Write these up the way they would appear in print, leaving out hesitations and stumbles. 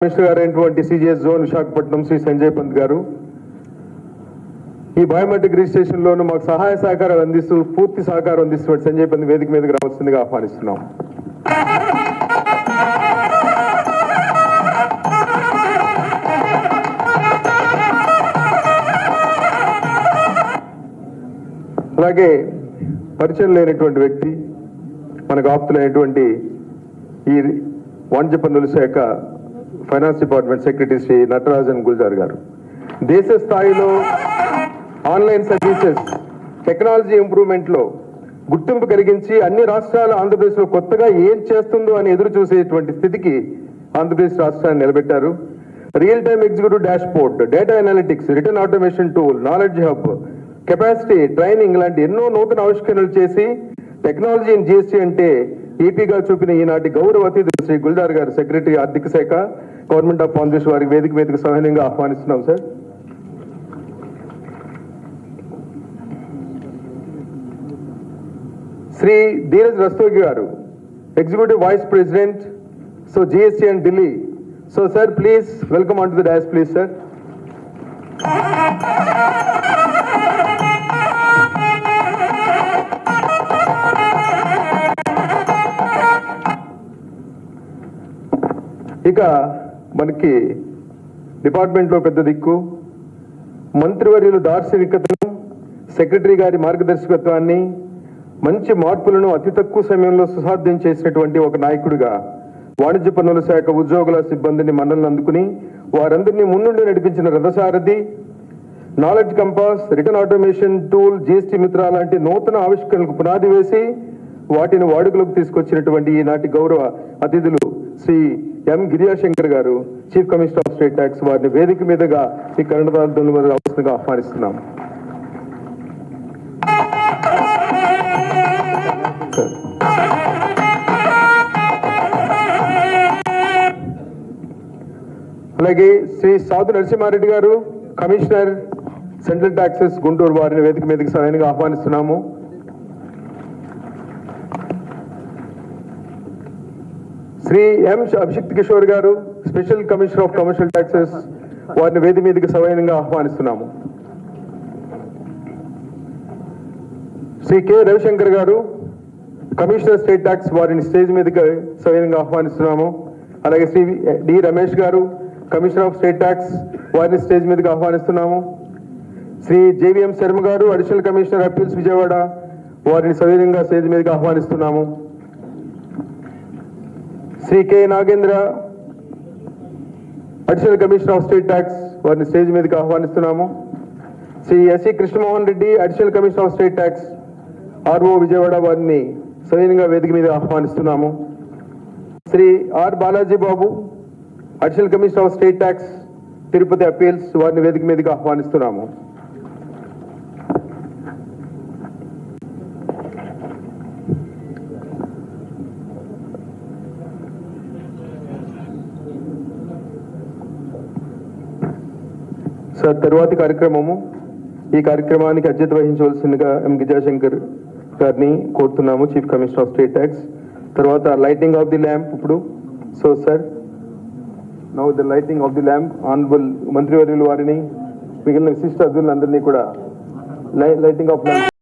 Minister గారైనటువంటి CGS zone Visakhapatnam Shri Sanjay Pant గారు ఈ బయోమెట్రిక్ రిజిస్ట్రేషన్ లోను మాకు సహాయ సహకారాలు అందిస్తూ పూర్తి సహకారం అందిస్తున్న సంజయ్ పంత్ వేదిక మీదకి రావాల్సిందిగా ఆహ్వానిస్తున్నాం. అలాగే పరిచయం లేనటువంటి వ్యక్తి మనకు ఆప్తులైనటువంటి ఈ వాణిజ్య పన్నుల శాఖ finance department secretary Shri Natarajan Gulzar గారు దేశ స్థాయిలో ఆన్లైన్ సర్వీసెస్ టెక్నాలజీ ఇంప్రూవ్మెంట్ లో గుర్తింపు కలిగించి అన్ని రాష్ట్రాలు ఆంధ్రప్రదేశ్ లో కొత్తగా ఏం చేస్తుందో అని ఎదురు చూసేటువంటి స్థితికి ఆంధ్రప్రదేశ్ రాష్ట్రాన్ని నిలబెట్టారు. Real time executive dash board, data analytics, return automation tool, knowledge hub, capacity training లాంటి ఎన్నో నూతన ఆవిష్కరణలు చేసి టెక్నాలజీ ఇన్ జిఎస్టీ అంటే ఏపీగా చూపిన ఈనాటి గౌరవ అతిథి శ్రీ గుల్జార్ గారు సెక్రటరీ ఆర్థిక శాఖ గవర్నమెంట్ ఆఫ్ ఆంధ్రప్రదేశ్ వారికి వేదిక సహాయంగా ఆహ్వానిస్తున్నాం సార్. శ్రీ ధీరజ్ రస్తోగి గారు executive vice president so GST and Delhi. So sir please welcome on to the dais please sir. ఇక మనకి డిపార్ట్మెంట్లో పెద్ద దిక్కు మంత్రివర్యులు దార్శనికతను, సెక్రటరీ గారి మార్గదర్శకత్వాన్ని, మంచి మార్పులను అతి తక్కువ సమయంలో సుసాధ్యం చేసినటువంటి ఒక నాయకుడిగా వాణిజ్య పన్నుల శాఖ ఉద్యోగుల సిబ్బందిని మన్నలను అందుకుని వారందరినీ ముందుండి నడిపించిన రథసారథి, knowledge compass, return automation tool, GST మిత్ర లాంటి నూతన ఆవిష్కరణలకు పునాది వేసి వాటిని వాడుకలోకి తీసుకొచ్చినటువంటి ఈనాటి గౌరవ అతిథులు శ్రీ ఎం గిరియాశంకర్ గారు chief commissioner of state tax వారిని వేదిక మీదుగా ఈ కన్నడదారులను రావాల్సిందిగా ఆహ్వానిస్తున్నాం. అలాగే శ్రీ సాధు నరసింహారెడ్డి గారు కమిషనర్ సెంట్రల్ ట్యాక్సెస్ గుంటూరు వారిని వేదిక మీదకి సహాయంగా ఆహ్వానిస్తున్నాము. శ్రీ ఎం అభిషిక్త్ కిషోర్ గారు special commissioner of commercial taxes వారిని వేదిక మీదకి సవయంగా ఆహ్వానిస్తున్నాము. శ్రీ కె రవిశంకర్ గారు కమిషనర్ స్టేట్ ట్యాక్స్ వారిని స్టేజ్ మీదకి సవయంగా ఆహ్వానిస్తున్నాము. అలాగే శ్రీ డి రమేష్ గారు కమిషనర్ ఆఫ్ స్టేట్ ట్యాక్స్ వారిని స్టేజ్ మీదకి ఆహ్వానిస్తున్నాము. శ్రీ జేవిఎం శర్మ గారు అడిషనల్ కమిషనర్ అప్పీల్స్ విజయవాడ వారిని సవయంగా స్టేజ్ మీదకి ఆహ్వానిస్తున్నాము. Shri K Nagendra additional commissioner of state tax వారిని స్టేజ్ మీదకి ఆహ్వానిస్తున్నాము. Shri SC Krishnamohan Reddy additional commissioner of state tax RO Vijayawada వారిని సవయంగా వేదిక మీద ఆహ్వానిస్తున్నాము. Shri R Balaji Babu additional commissioner of state tax Tirupati appeals వారిని వేదిక మీదకి ఆహ్వానిస్తున్నాము. సార్ తరువాతి కార్యక్రమము, ఈ కార్యక్రమానికి అధ్యత వహించవలసిందిగా ఎం గిరిజాశంకర్ గారిని కోరుతున్నాము, chief commissioner of state tax. తర్వాత లైటింగ్ ఆఫ్ ది ల్యాంప్ ఇప్పుడు. So sir now the lighting of the lamp honourable మంత్రివర్యులు వారిని మిగిలిన విశిష్ట అతిథులందరినీ కూడా లైటింగ్ ఆఫ్ ల్యాంప్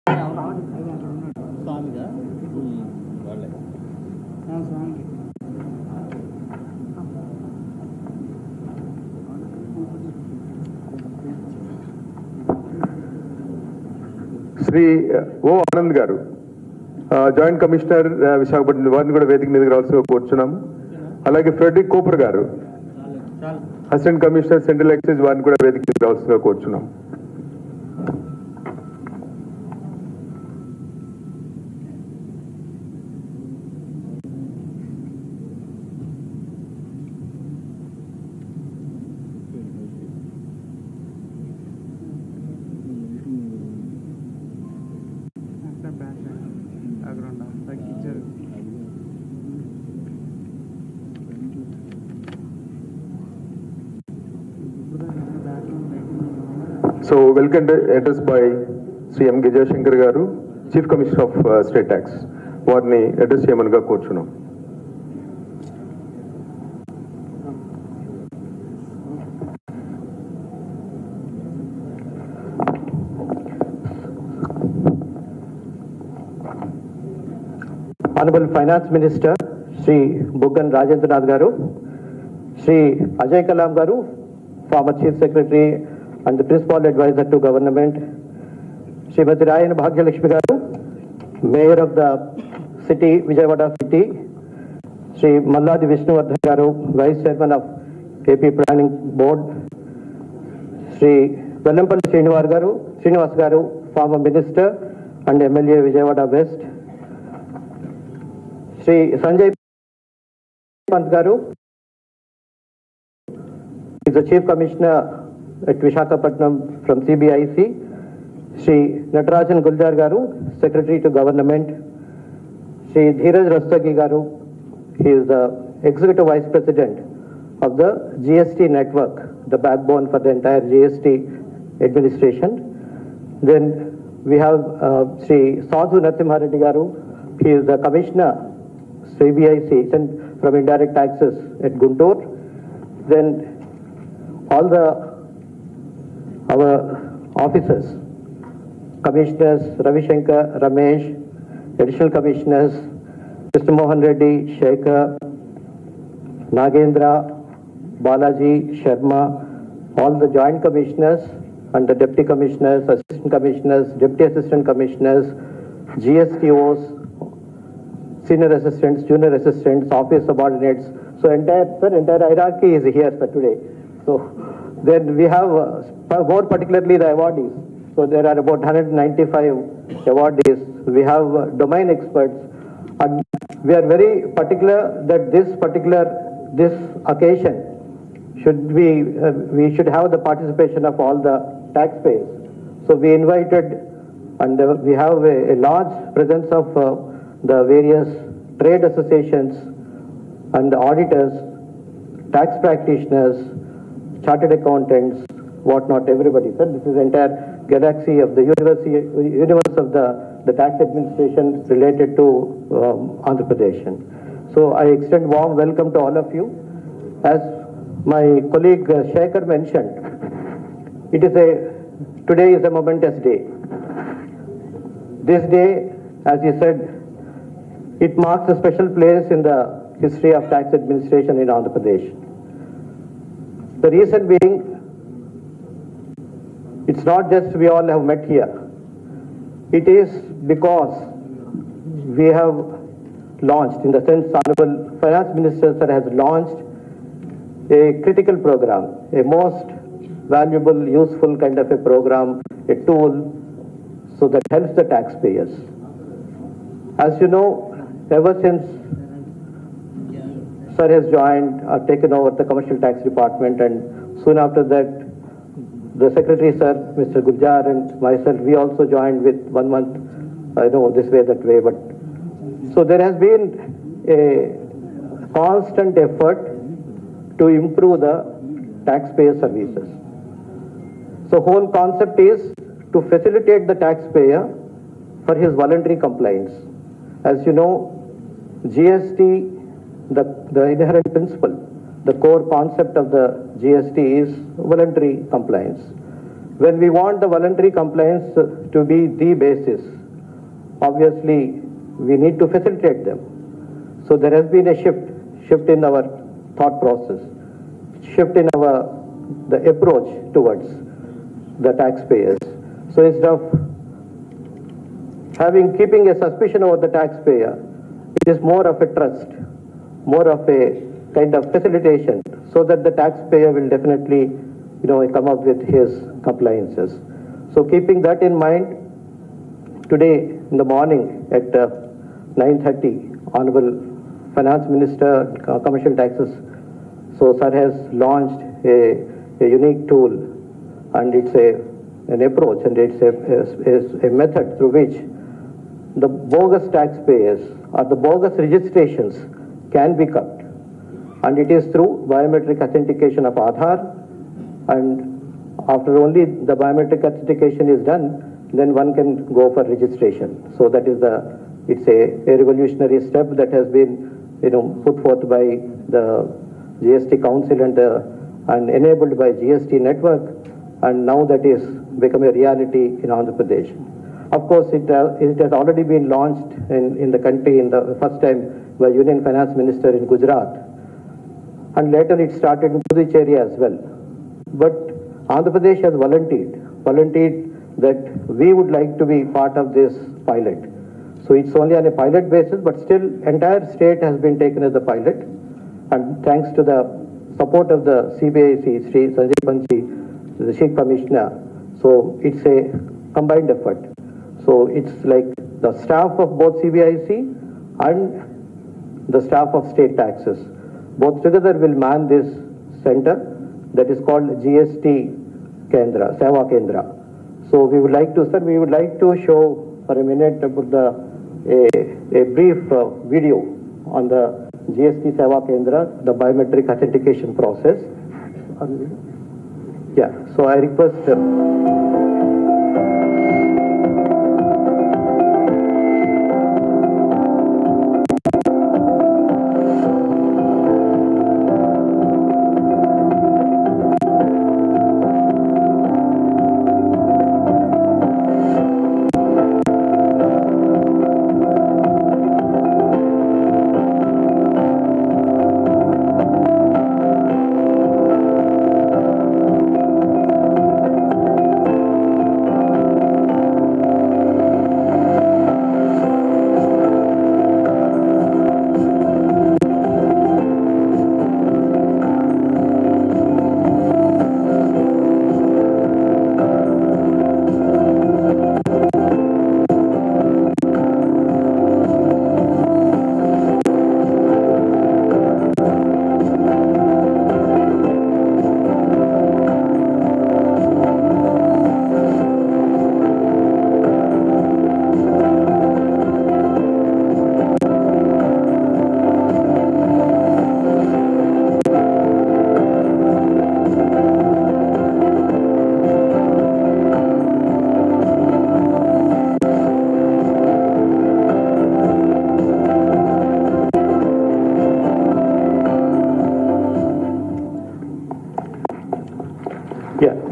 శ్రీ ఓ ఆనంద్ గారు, జాయింట్ కమిషనర్ విశాఖపట్నం, వారిని కూడా వేదిక మీదకి రావాల్సిందిగా కోరుచున్నాము. అలాగే ఫ్రెడరిక్ కూపర్ గారు, అసిస్టెంట్ కమిషనర్ సెంట్రల్ ఎక్సైజ్, వారిని కూడా వేదిక మీదకి రావాల్సిందిగా కోరుచున్నాం. So, welcome address by Sri M. Gijay Shankar Garu, Chief Commissioner of State Tax. వారిని అడ్రస్ చేయమనిగా కోరుచున్నాం. Hon'ble Finance Minister Sri Buggan Rajendranath Garu, Sri Ajay Kalam Garu, former Chief Secretary and the Principal Advisor to Government, Srimati Rayan Bhagyalakshmi Garu, Mayor of the City, Vijayawada City, Sri Malladi Vishnuvardhan Garu, Vice Chairman of AP Planning Board, Sri Vellampalli Srinivas Garu, former Minister and MLA Vijayawada West, Sri Sanjay Pant Garu is the Chief Commissioner at Visakhapatnam from CBIC, Sri Natarajan Guldar Garu, Secretary to Government, Sri Dheeraj Rastagi Garu, he is the Executive Vice President of the GST network, the backbone for the entire GST administration. Then we have Sri Sadhu Narasimha Garu, he is the Commissioner CBIC from Indirect Taxes at Guntur. Then all our officers, Commissioners Ravi Shankar, Ramesh, Additional Commissioners Mr. Mohan Reddy, Shekhar, Nagendra, Balaji, Sharma, all the Joint Commissioners and the Deputy Commissioners, Assistant Commissioners, Deputy Assistant Commissioners, GSTOs, Senior Assistants, Junior Assistants, Office Subordinates. So entire hierarchy is here for today. So then we have more particularly the awardees. So there are about 195 awardees. We have domain experts, and we are very particular that this occasion should be we should have the participation of all the taxpayers. So we invited, and we have a large presence of the various trade associations and auditors, tax practitioners, chartered accountants, whatnot, everybody. Sir, this is entire galaxy of the universe of the tax administration related to Andhra Pradesh. So I extend warm welcome to all of you. As my colleague Shekhar mentioned, today is a momentous day. This day, as he said, it marks a special place in the history of tax administration in Andhra Pradesh. The reason being, it's not just we all have met here. It is because we have launched, in the sense Hon'ble Finance Minister sir has launched a critical program, a most valuable, useful kind of a program, a tool, so that helps the taxpayers. As you know, ever since sir has joined or taken over the Commercial Tax Department, and soon after that, the Secretary sir, Mr. Gujjar, and myself, we also joined with 1 month, I know this way, that way, but so there has been a constant effort to improve the taxpayer services. So whole concept is to facilitate the taxpayer for his voluntary compliance. As you know, GST, the inherent principle, the core concept of the GST is voluntary compliance. when we want the voluntary compliance to be the basis, obviously we need to facilitate them. So there has been a shift in our thought process, shift in the approach towards the taxpayers. So instead of keeping a suspicion over the taxpayer, it is more of a trust, more of a kind of facilitation, so that the taxpayer will definitely, come up with his compliances. So keeping that in mind, today in the morning at 9:30, Hon'ble Finance Minister, Commercial Taxes, so sir has launched a unique tool, and it's an approach, and it's a method through which the bogus taxpayers or the bogus registrations can be cut. And it is through biometric authentication of Aadhaar, and after only the biometric authentication is done, then one can go for registration. So that is it's a revolutionary step that has been put forth by the GST Council and enabled by GST Network, and now that is become a reality in Andhra Pradesh. Of course, it has already been launched in the country in the first time by Union Finance Minister in Gujarat, and later it started in Puducherry as well. But Andhra Pradesh has volunteered that we would like to be part of this pilot. So it's only on a pilot basis, but still entire state has been taken as a pilot. And thanks to the support of the CBIC, Sri Sanjay Panchi, the Chief Commissioner, so it's a combined effort. So it's like the staff of both CBIC and the staff of state taxes, both together will man this center that is called GST Kendra, Seva Kendra. So we would like to show for a minute about a brief video on the GST Seva Kendra, the biometric authentication process. Yeah, so I request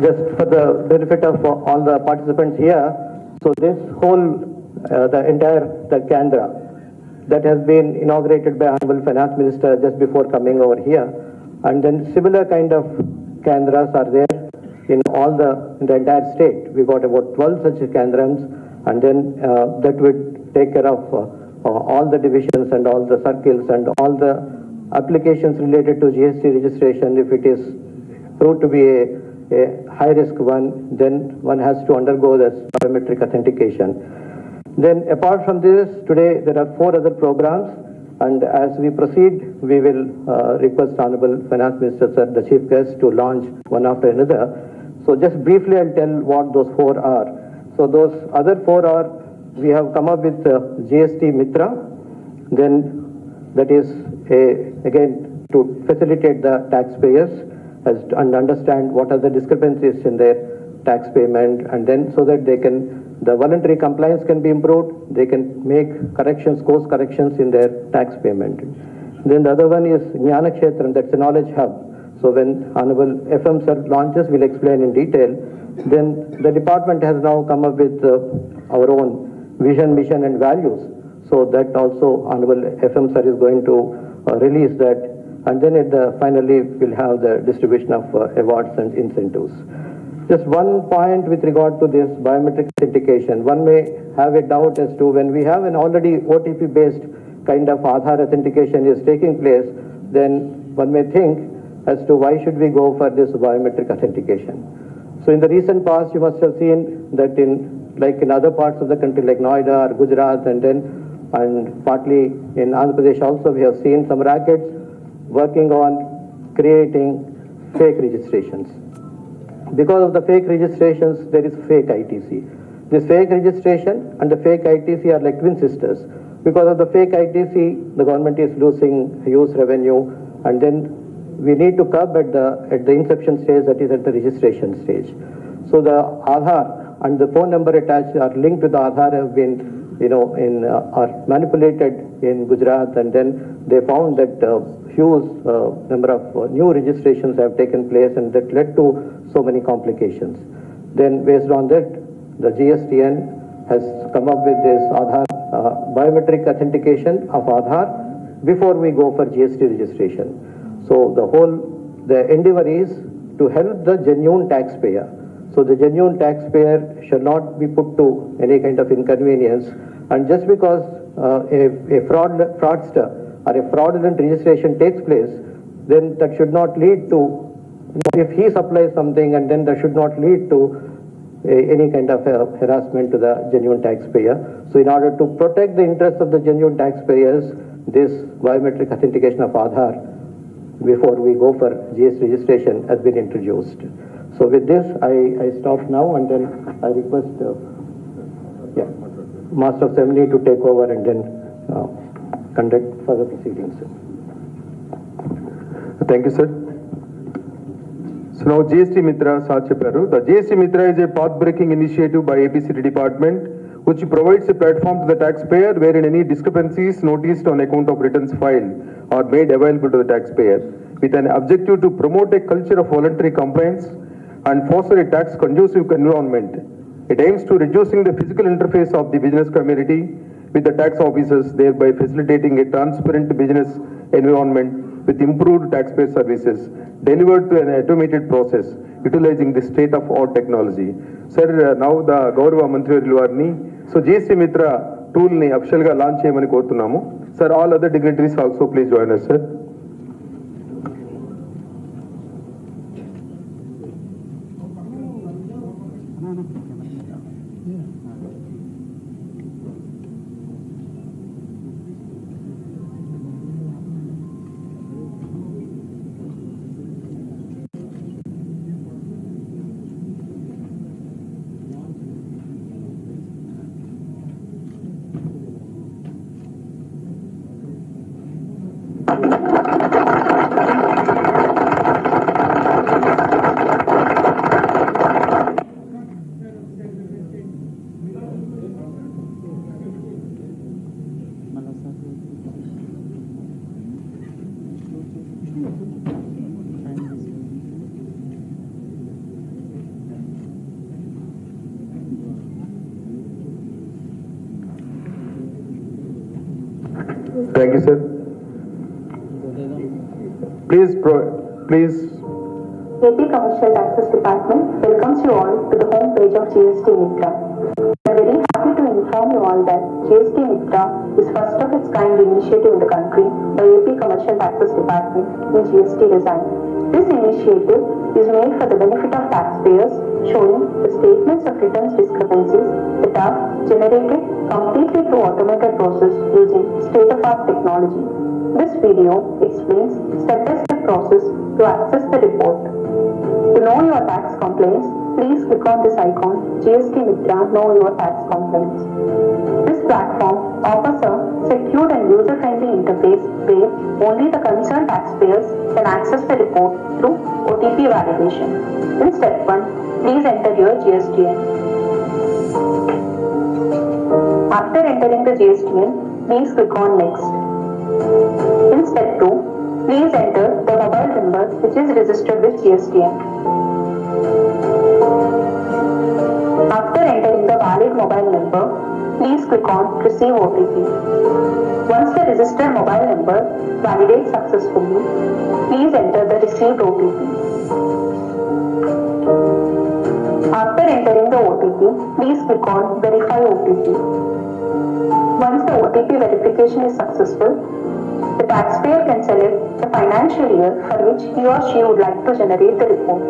just for the benefit of all the participants here, so this whole, the entire Kendra that has been inaugurated by Hon'ble Finance Minister just before coming over here, and then similar kind of Kendras are there in in the entire state. We got about 12 such Kendrams, and then that would take care of all the divisions and all the circles and all the applications related to GST registration. If it is proved to be a high-risk one, then one has to undergo this biometric authentication. Then apart from this, today there are 4 other programs, and as we proceed, we will request Honorable Finance Minister, sir, the Chief Guest, to launch one after another. So just briefly I'll tell what those 4 are. So those other 4 are, we have come up with GST Mitra, then that is again to facilitate the taxpayers and understand what are the discrepancies in their tax payment, and then so that they can, the voluntary compliance can be improved, they can make corrections, course corrections in their tax payment. Then the other one is Jnana Kshetram, that's a knowledge hub. So when Hon'ble FM Sir launches, we'll explain in detail. Then the department has now come up with our own vision, mission and values. So that also Hon'ble FM Sir is going to release that. And then finally we'll have the distribution of awards and incentives. Just one point with regard to this biometric authentication. One may have a doubt as to when we have an already OTP based kind of Aadhaar authentication is taking place, then one may think as to why should we go for this biometric authentication. So in the recent past, you must have seen that in other parts of the country like Noida or Gujarat and partly in Andhra Pradesh also, we have seen some rackets working on creating fake registrations. Because of the fake registrations, there is fake ITC. This fake registration and the fake ITC are like twin sisters. Because of the fake ITC, the government is losing huge revenue, and then we need to curb at the inception stage, that is at the registration stage. So the Aadhaar and the phone number attached are linked with the Aadhaar have been, are manipulated in Gujarat, and then they found that huge number of new registrations have taken place, and that led to so many complications. Then based on that, the GSTN has come up with this Aadhaar biometric authentication of Aadhaar before we go for GST registration. So the endeavor is to help the genuine taxpayer. So the genuine taxpayer shall not be put to any kind of inconvenience. And just because a fraudster or a fraudulent registration takes place, then that should not lead to, if he supplies something, and then that should not lead to any kind of harassment to the genuine taxpayer. So in order to protect the interests of the genuine taxpayers, this biometric authentication of Aadhaar before we go for GST registration has been introduced. So with this, I stop now, and then I request Master of Ceremony to take over and then conduct further proceedings. Thank you, sir. So now GST Mitra Sir Chepparu. The GST Mitra is a path-breaking initiative by APCD department which provides a platform to the taxpayer wherein any discrepancies noticed on account of returns filed are made available to the taxpayer with an objective to promote a culture of voluntary compliance and foster a tax conducive environment. It aims to reducing the physical interface of the business community with the tax officers, thereby facilitating a transparent business environment with improved taxpayer services delivered to an automated process utilizing the state-of-art technology. Sir, now the Gaurav Mantri Varni, so GST Mitra tool ni official ga launch cheyamani korutunnamu. Sir, all other dignitaries also please join us, sir. Thank you, sir. Please. AP Commercial-Tax Department welcomes you all to the home page of GST Mitra. We are very happy to inform you all that GST Mitra is first of its kind initiative in the country by AP Commercial-Tax Department in GST design. This initiative is made for the benefit of taxpayers, showing the statements of returns discrepancies that are generated completely through automated process using state-of-art technology. This video explains step-by-step process to access the report. To know your tax complaints, please click on this icon, GST Mitra Know Your Tax Complaints. This platform offers a secure and user-friendly interface where only the concerned taxpayers can access the report through OTP validation. In step 1, please enter your GSTN. After entering the GSTN, please click on Next. In step 2, please enter the the mobile number which is registered with GSTN. After entering the valid mobile number, please click on Receive OTP. Once the registered mobile number validates successfully, please enter the received OTP. After entering the OTP, please click on Verify OTP. Once the OTP verification is successful, the taxpayer can select the financial year for which he or she would like to generate the report.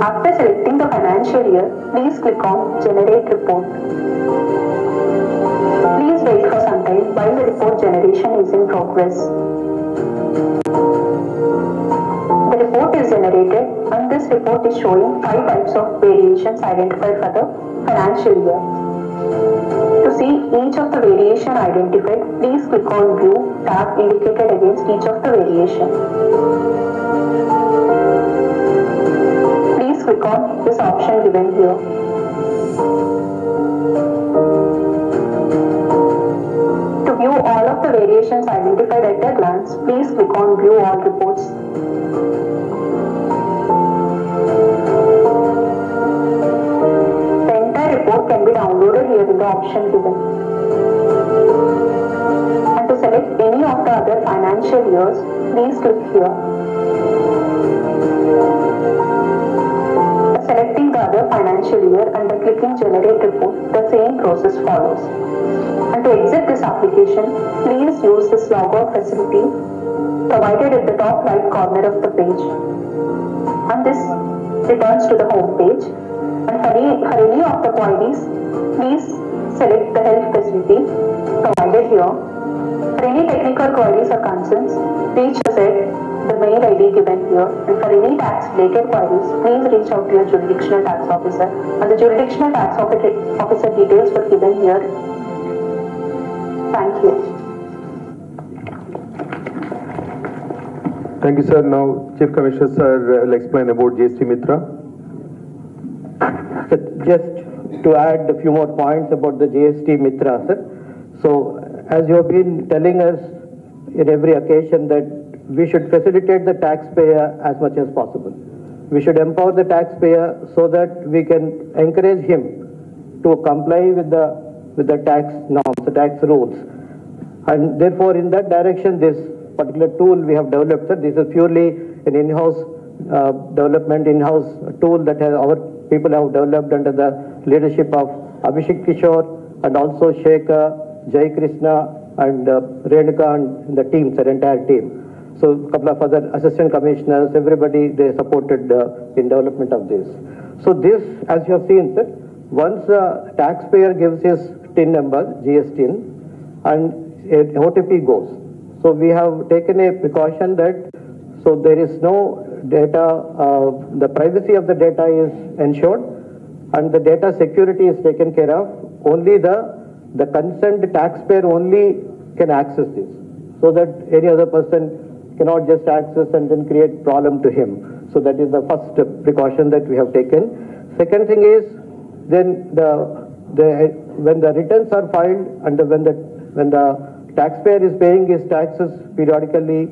After selecting the financial year, please click on Generate Report. Please wait for some time while the report generation is in progress. The report is generated and this report is showing 5 types of variations identified for the financial year. To see each of the variation identified, please click on View tab indicated against each of the variation. Please click on this option given here. To view all of the variations identified at a glance, please click on View All Reports. The entire report can be downloaded here in the option given. And to select any of the other financial years, please click here. Selecting the other financial year and clicking Generate Report, the same process follows. And to exit this application, please use this logout facility provided at the top right corner of the page. And this returns to the home page. And for any of the queries, please select the help facility provided here. For any technical queries or concerns, reach us at the mail ID given here, and for any tax related queries, please reach out to your jurisdictional tax officer, and the jurisdictional tax officer details were given here. Thank you. Thank you, sir. Now, Chief Commissioner, sir, will explain about GST Mitra. So just to add a few more points about the GST Mitra, sir. So, as you have been telling us in every occasion that we should facilitate the taxpayer as much as possible. We should empower the taxpayer so that we can encourage him to comply with the tax norms, the tax rules. And therefore, in that direction, this particular tool we have developed, sir, this is purely an in-house development, in-house tool that our people have developed under the leadership of Abhishek Kishore and also Shekhar, Jai Krishna and Renuka and the team, sir, entire team. So a couple of other assistant commissioners, everybody, they supported in development of this. So this, as you have seen, sir, once the taxpayer gives his TIN number, GSTN, and OTP goes. So we have taken a precaution that, so there is no data, the privacy of the data is ensured and the data security is taken care of. Only the concerned taxpayer only can access this, so that any other person cannot just access and then create problem to him. So that is the first precaution that we have taken. Second thing is, then when the returns are filed and when the taxpayer is paying his taxes periodically,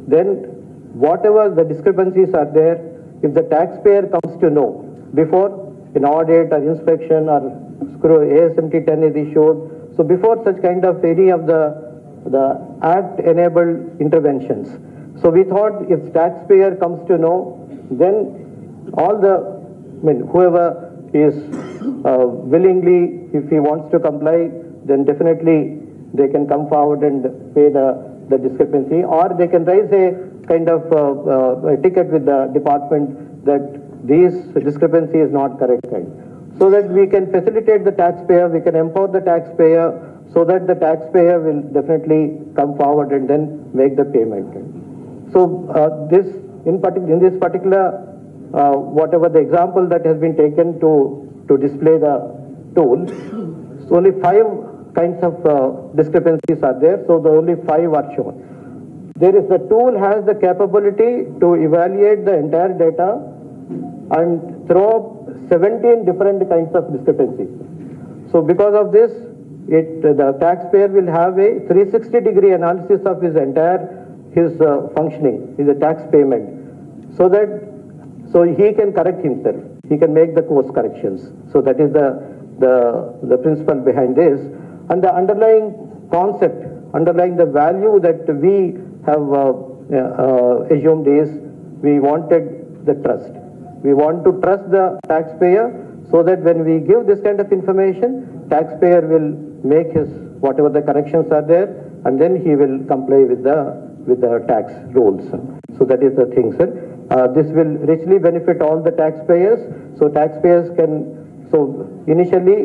then whatever the discrepancies are there, if the taxpayer comes to know before an audit or inspection or ASMT 10 is issued, so before such kind of any of the act-enabled interventions. So we thought if taxpayer comes to know, then all whoever is willingly, if he wants to comply, then definitely they can come forward and pay the discrepancy, or they can raise a kind of a ticket with the department that this discrepancy is not correct. So that we can facilitate the taxpayer, we can empower the taxpayer, so that the taxpayer will definitely come forward and then make the payment. So in this particular, whatever the example that has been taken to display the tool, so only 5 kinds of discrepancies are there, so the only 5 are shown. The tool has the capability to evaluate the entire data and throw up 17 different kinds of discrepancies. So because of this, the taxpayer will have a 360-degree analysis of his entire his functioning, his tax payment, so he can correct himself. He can make the course corrections. So that is the principle behind this, and the underlying concept, underlying the value that we have assumed is we wanted the trust. We want to trust the taxpayer so that when we give this kind of information, taxpayer will make his whatever the corrections are there, and then he will comply with the tax rules. So that is the thing, sir. This will richly benefit all the taxpayers. So taxpayers can, so initially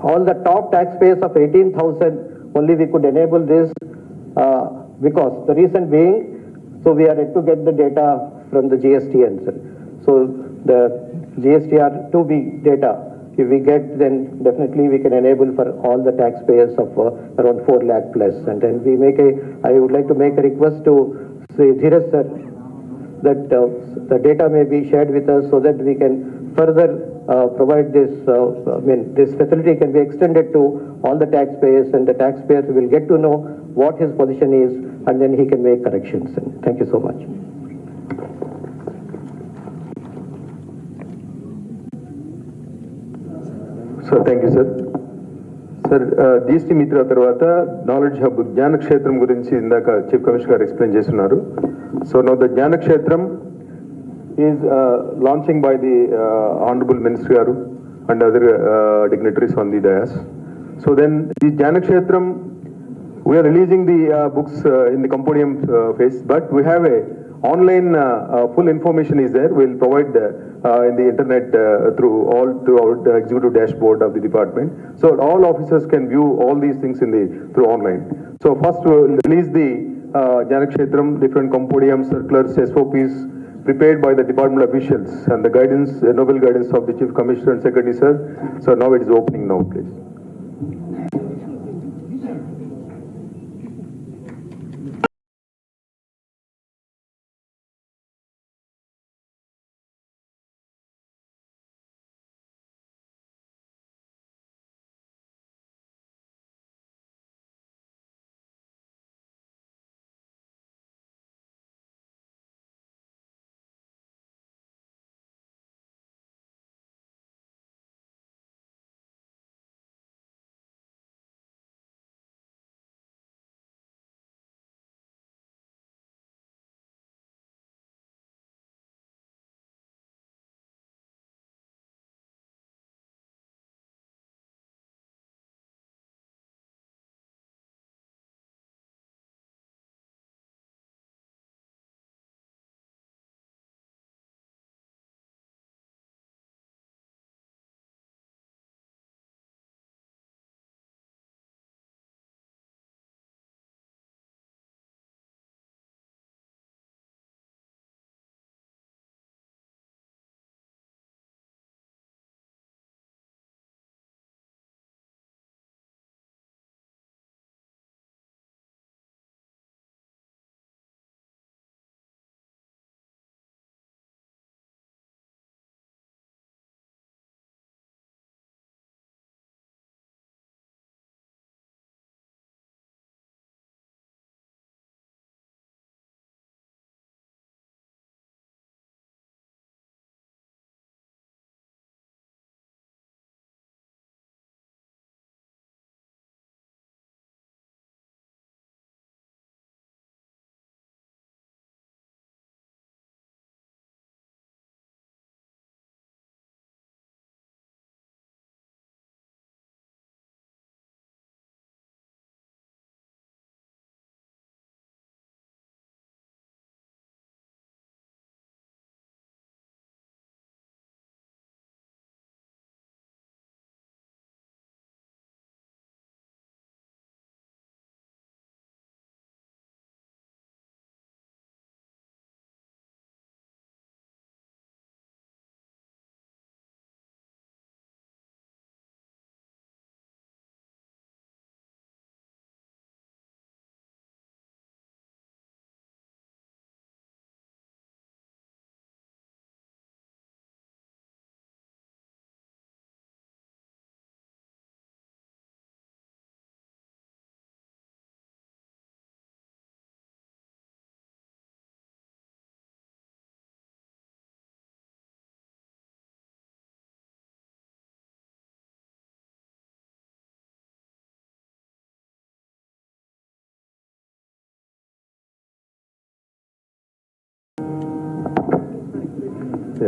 all the top taxpayers of 18,000 only we could enable this because the reason being, so we are yet to get the data from the GSTN, sir. So the GSTR 2B data, if we get, then definitely we can enable for all the taxpayers of around 4 lakh plus. And then we make I would like to make a request to say Dheeraj sir that the data may be shared with us so that we can further provide this, this facility can be extended to all the taxpayers, and the taxpayers will get to know what his position is, and then he can make corrections. And thank you so much. So thank you, sir. Sir, GST Mitra tarvata knowledge hub జ్ఞాన క్షేత్రం గురించి ఇందాక chief commissioner గారు explain చేస్తున్నారు. So now the జ్ఞాన క్షేత్రం is launching by the Hon'ble Minister garu and other dignitaries on the dais. So then the జ్ఞాన క్షేత్రం, we are releasing the books in the compendium phase, but we have a online full information is there. We'll provide in the internet through our executive dashboard of the department. So all officers can view all these things through online. So first we'll release the Jnana Kshetram, different compendiums, circulars, SOPs prepared by the department officials and the guidance, noble guidance of the Chief Commissioner and Secretary, sir. So now it is opening now, please.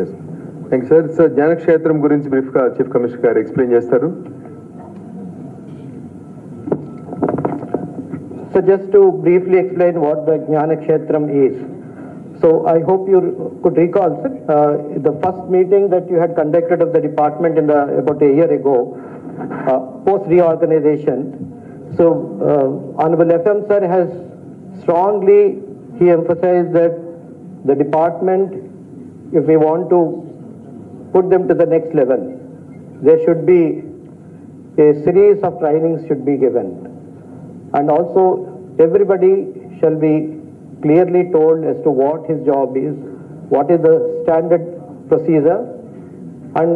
Yes thank sir. Sir Gnanakshetram గురించి బ్రీఫ్గా chief commissioner గారు explain చేస్తారు. So just to briefly explain what the Kshetram is. So I hope you could recall, sir, the first meeting that you had conducted of the department about a year ago, post reorganization. So Hon'ble FM sir has strongly emphasized that the department, if we want to put them to the next level, there should be a series of trainings should be given. And also everybody shall be clearly told as to what his job is, what is the standard procedure, and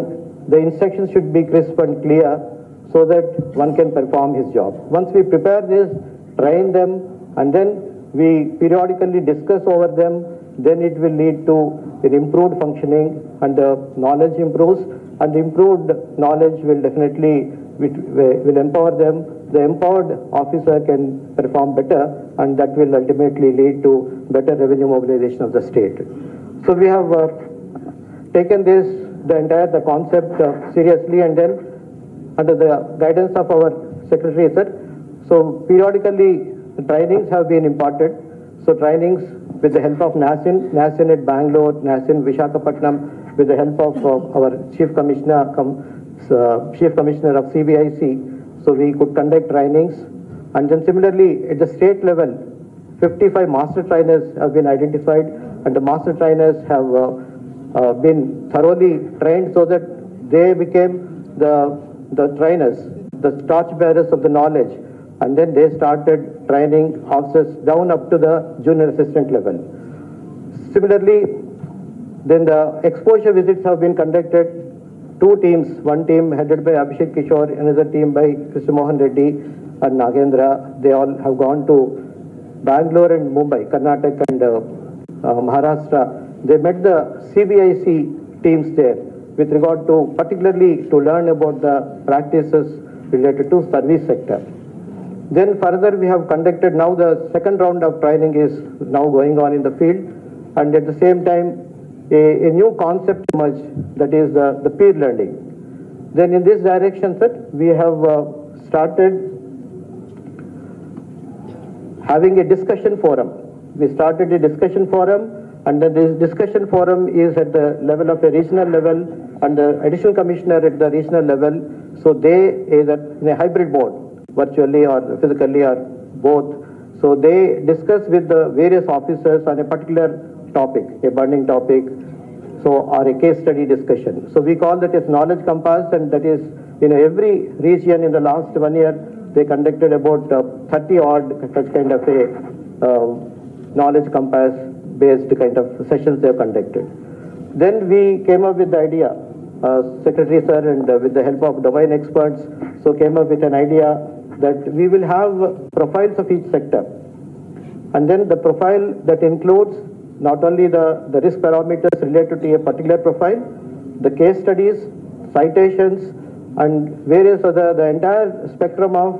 the instructions should be crisp and clear so that one can perform his job. Once we prepare this, train them, and then we periodically discuss over them, then it will lead to an improved functioning and the knowledge improves, and improved knowledge will definitely will empower them. The empowered officer can perform better, and that will ultimately lead to better revenue mobilization of the state. So we have taken the concept seriously, and then under the guidance of our secretary, sir, so periodically trainings have been imparted. So trainings with the help of NASIN at Bangalore, NASIN Visakhapatnam, with the help of our Chief Commissioner of CBIC. So we could conduct trainings, and then similarly at the state level, 55 master trainers have been identified, and the master trainers have been thoroughly trained so that they became the trainers, the torchbearers of the knowledge, and then they started training officers down up to the junior assistant level. Similarly, then the exposure visits have been conducted. Two teams, one team headed by Abhishek Kishore, another team by Mr. Mohan Reddy and Nagendra. They all have gone to Bangalore and Mumbai, Karnataka and Maharashtra. They met the CBIC teams there with regard to particularly to learn about the practices related to service sector. Then further we have conducted, now the second round of training is now going on in the field, and at the same time a new concept emerged, that is the peer learning. Then in this direction, sir, we have started having a discussion forum. We started a discussion forum, and then this discussion forum is at the level of a regional level and the additional commissioner at the regional level. So they either in a hybrid mode, virtually or physically or both. So they discuss with the various officers on a particular topic, a burning topic, so or a case study discussion. So we call that as knowledge compass, and that is in every region in the last 1 year they conducted about 30 odd such kind of a knowledge compass based kind of sessions they have conducted. Then we came up with the idea, Secretary sir and with the help of domain experts, so came up with an idea that we will have profiles of each sector, and then the profile that includes not only the risk parameters related to a particular profile, the case studies, citations, and various other, the entire spectrum of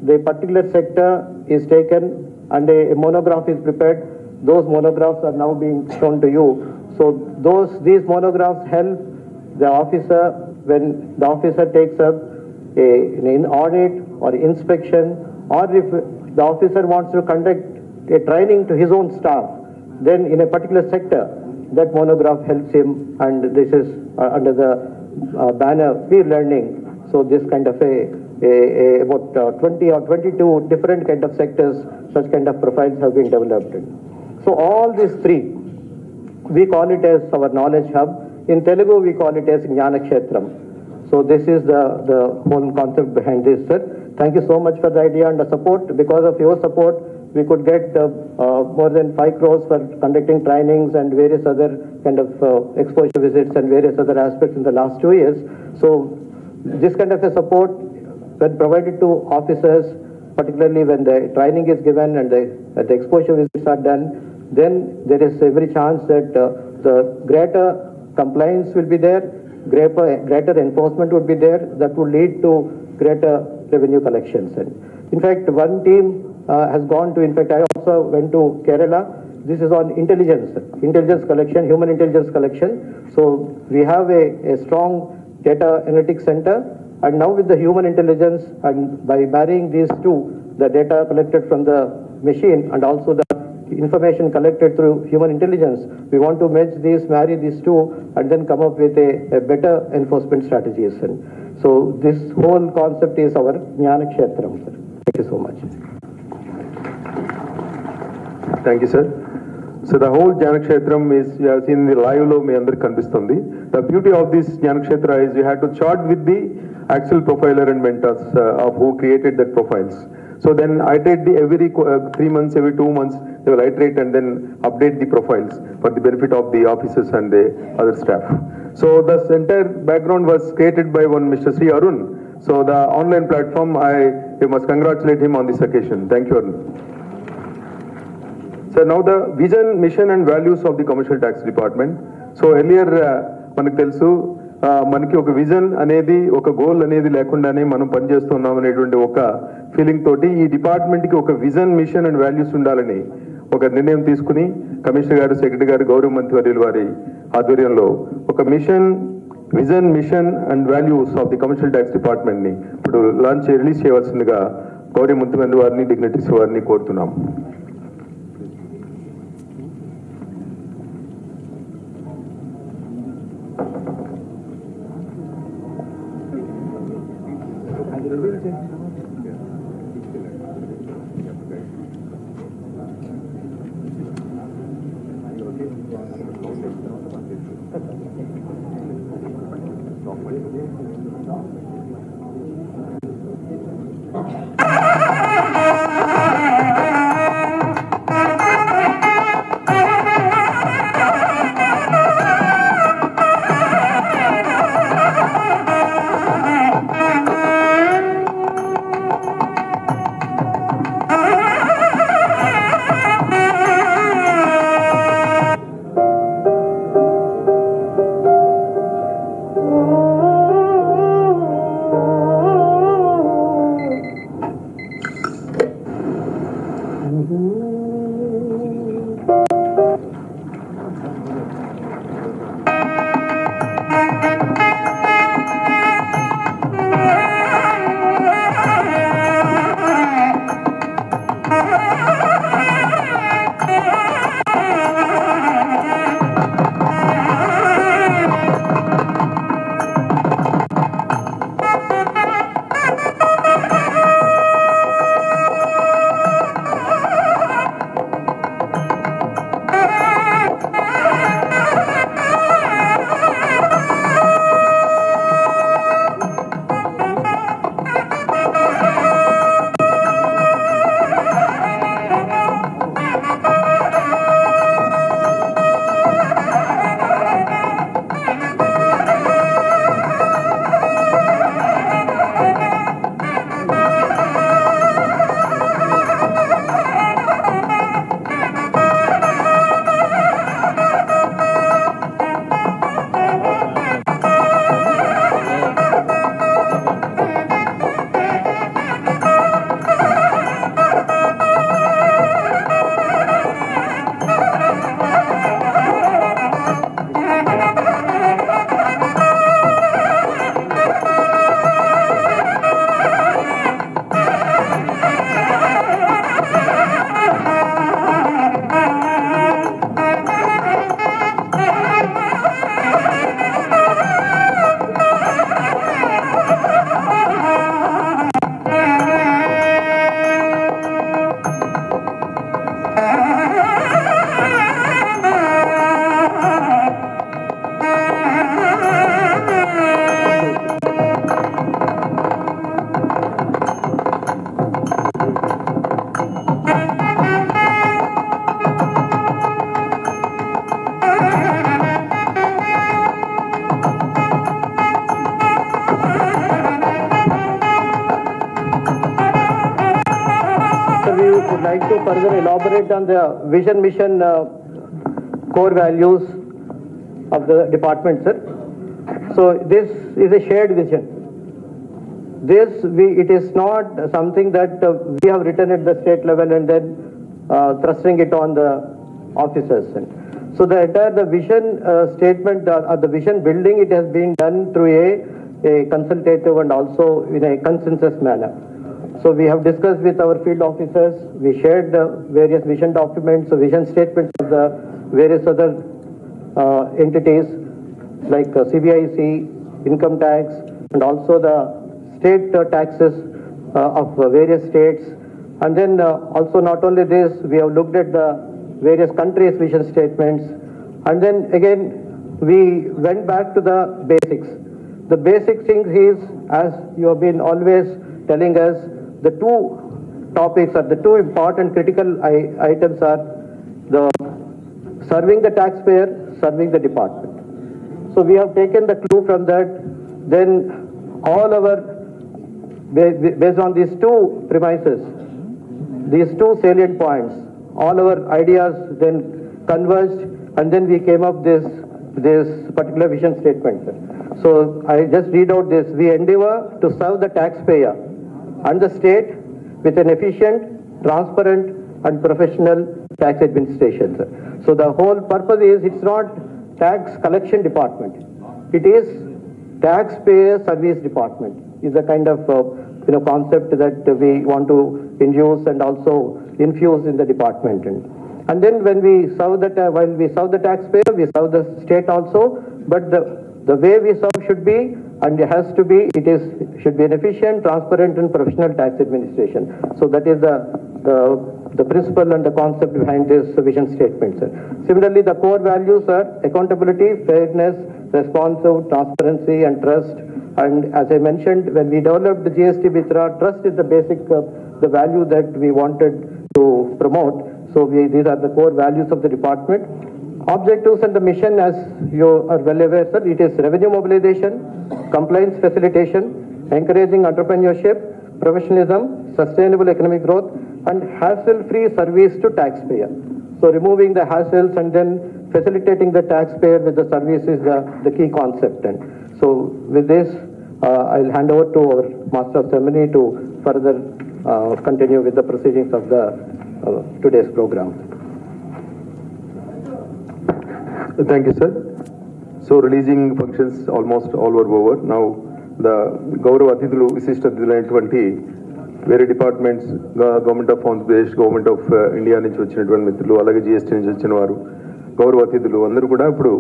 the particular sector is taken, and a monograph is prepared. Those monographs are now being shown to you. So these monographs help the officer when the officer takes up an audit or inspection, or if the officer wants to conduct a training to his own staff, then in a particular sector, that monograph helps him, and this is under the banner peer learning. So this kind of about 20 or 22 different kind of sectors, such kind of profiles have been developed. So all these three, we call it as our knowledge hub. In Telugu, we call it as Kshetram. So this is the whole concept behind this, sir. Thank you so much for the idea and the support. Because of your support, we could get more than 5 crores for conducting trainings and various other kind of exposure visits and various other aspects in the last 2 years. So this kind of a support when provided to officers, particularly when the training is given and the exposure visits are done, then there is every chance that the greater compliance will be there, greater enforcement would be there, that would lead to greater revenue collections. And in fact, one team has gone to, in fact, I also went to Kerala. this is on intelligence, intelligence collection, human intelligence collection. So we have a strong data analytics center, and now with the human intelligence, and by marrying these two, the data collected from the machine and also the information collected through human intelligence, we want to marry these two, and then come up with a better enforcement strategies. And so this whole concept is our Jnana Kshetram, sir. Thank you so much. Thank you, sir. So the whole Jnanakshetram is, you have seen the live lo me under kanpistundi. The beauty of this Jnanakshetra is you had to chart with the actual profiler and mentors of who created that profiles. So then iterate every 3 months, every 2 months, they will iterate and then update the profiles for the benefit of the officers and the other staff. So this entire background was created by one Mr. Sri Arun. So the online platform, we must congratulate him on this occasion. Thank you, Arun. So now the vision, mission and values of the Commercial Tax Department. So earlier, మనకు తెలుసు మనకి ఒక vision అనేది ఒక goal అనేది లేకుండానే మనం పనిచేస్తున్నాం అనేటువంటి ఒక ఫీలింగ్ తోటి ఈ డిపార్ట్మెంట్కి ఒక విజన్, మిషన్ అండ్ వాల్యూస్ ఉండాలని ఒక నిర్ణయం తీసుకుని కమిషనర్ గారు, సెక్రటరీ గారు, గౌరవ మంత్రివర్యుల వారి ఆధ్వర్యంలో ఒక vision, mission and values of the commercial tax department ని ఇప్పుడు రిలీజ్ చేయవలసిందిగా గౌరవ మంత్రివర్యుల వారిని, డిగ్నిటరీస్ వారిని కోరుతున్నాం. Would like to further elaborate on the vision, mission, core values of the department, sir. So this is a shared vision. It is not something that we have written at the state level and then thrusting it on the officers. So the entire vision statement or the vision building, it has been done through a consultative and also in a consensus manner. So we have discussed with our field officers, we shared various vision documents, vision statements of the various other entities like CBIC, income tax, and also the state taxes of various states. And then also not only this, we have looked at the various countries' vision statements. And then again, we went back to the basics. The basic thing is, as you have been always telling us, the two topics or the two important critical items are the serving the taxpayer, serving the department. So we have taken the clue from that. Then all our, based on these two premises, these two salient points, all our ideas then converged, and then we came up this particular vision statement. So I just read out this. We endeavor to serve the taxpayer and the state with an efficient, transparent, and professional tax administration. So the whole purpose is, it's not tax collection department. It is taxpayer service department. Is a kind of concept that we want to induce and also infuse in the department. And then when we serve while we serve the taxpayer, we serve the state also. But the way we serve should be, and it has to be, should be an efficient, transparent, and professional tax administration. So that is the principle and the concept behind this vision statement, sir. Similarly, the core values are accountability, fairness, responsive, transparency, and trust. And as I mentioned, when we developed the GST Mitra, trust is the basic, the value that we wanted to promote. So these are the core values of the department. Objectives and the mission, as you are well aware, sir, it is revenue mobilization, compliance facilitation, encouraging entrepreneurship, professionalism, sustainable economic growth, and hassle-free service to taxpayer. So removing the hassles and then facilitating the taxpayer with the service is the key concept. And so with this, I'll hand over to our Master of Ceremony to further continue with the proceedings of the today's program. Thank you, sir. So releasing functions almost all were over. Now the Gaurav Atithulu, Visishta Atithulu వేరే departments, government of Andhra Pradesh, government of India నుంచి వచ్చినటువంటి మిత్రులు, అలాగే GST నుంచి వచ్చిన వారు, గౌరవ అతిథులు అందరూ కూడా ఇప్పుడు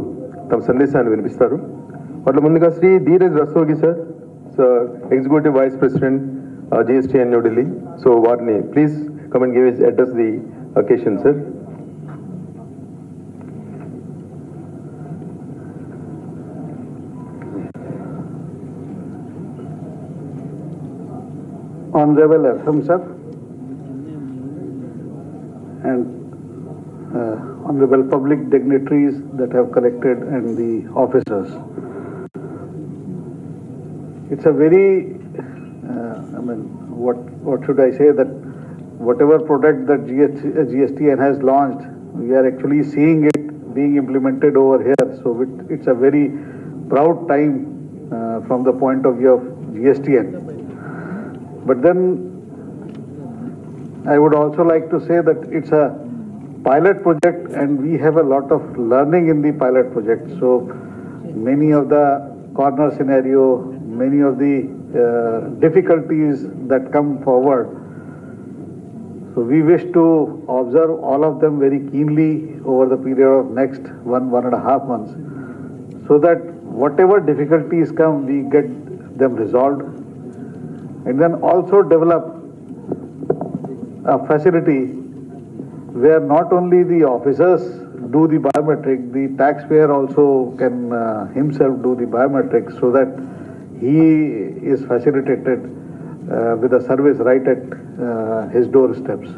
తమ సందేశాన్ని వినిపిస్తారు. వాటి ముందుగా Shri Dheeraj Rastogi sir, executive vice president GST and New Delhi. So వారిని please come and give his address the occasion sir. Honorable FM sir and honorable public dignitaries that have collected and the officers. It's a very, what should I say, that whatever product that GSTN has launched, we are actually seeing it being implemented over here. So it's a very proud time from the point of view of GSTN. But then I would also like to say that it's a pilot project and we have a lot of learning in the pilot project. So many of the corner scenario, many of the difficulties that come forward. So we wish to observe all of them very keenly over the period of next 1.5 months, so that whatever difficulties come, we get them resolved. And then also develop a facility where not only the officers do the biometric, the taxpayer also can himself do the biometric, so that he is facilitated with a service right at his doorsteps.